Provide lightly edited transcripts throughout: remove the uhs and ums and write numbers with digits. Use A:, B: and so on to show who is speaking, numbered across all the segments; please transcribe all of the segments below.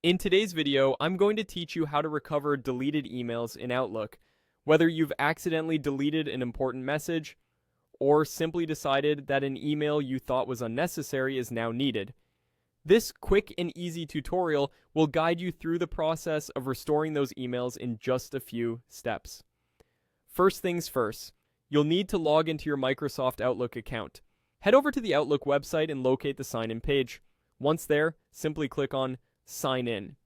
A: In today's video, I'm going to teach you how to recover deleted emails in Outlook, whether you've accidentally deleted an important message or simply decided that an email you thought was unnecessary is now needed. This quick and easy tutorial will guide you through the process of restoring those emails in just a few steps. First things first, you'll need to log into your Microsoft Outlook account. Head over to the Outlook website and locate the sign-in page. Once there, simply click on Sign in.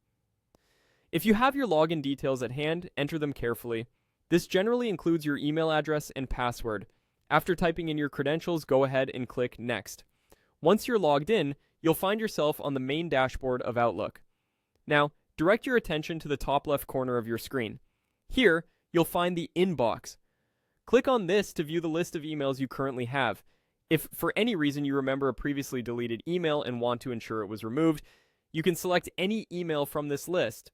A: If you have your login details at hand, enter them carefully. This generally includes your email address and password. After typing in your credentials, go ahead and click Next. Once you're logged in, you'll find yourself on the main dashboard of Outlook. Now, direct your attention to the top left corner of your screen. Here, you'll find the Inbox. Click on this to view the list of emails you currently have. If for any reason you remember a previously deleted email and want to ensure it was removed, you can select any email from this list.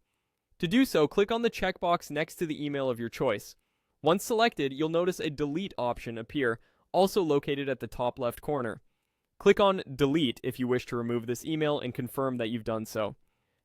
A: To do so, click on the checkbox next to the email of your choice. Once selected, you'll notice a Delete option appear, also located at the top left corner. Click on Delete if you wish to remove this email and confirm that you've done so.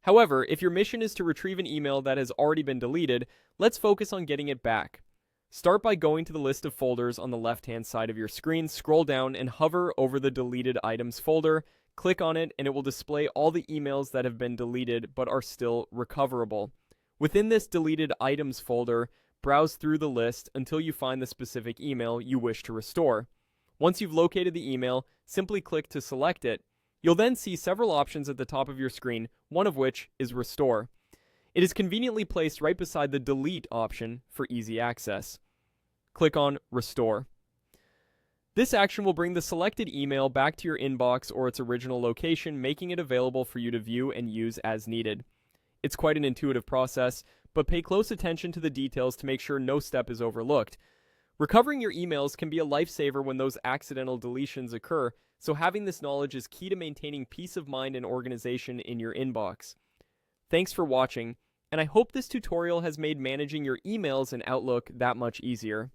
A: However, if your mission is to retrieve an email that has already been deleted, let's focus on getting it back. Start by going to the list of folders on the left-hand side of your screen, scroll down and hover over the Deleted Items folder. Click on it and it will display all the emails that have been deleted but are still recoverable. Within this Deleted Items folder, browse through the list until you find the specific email you wish to restore. Once you've located the email, simply click to select it. You'll then see several options at the top of your screen, one of which is Restore. It is conveniently placed right beside the Delete option for easy access. Click on Restore. This action will bring the selected email back to your inbox or its original location, making it available for you to view and use as needed. It's quite an intuitive process, but pay close attention to the details to make sure no step is overlooked. Recovering your emails can be a lifesaver when those accidental deletions occur, so having this knowledge is key to maintaining peace of mind and organization in your inbox. Thanks for watching, and I hope this tutorial has made managing your emails in Outlook that much easier.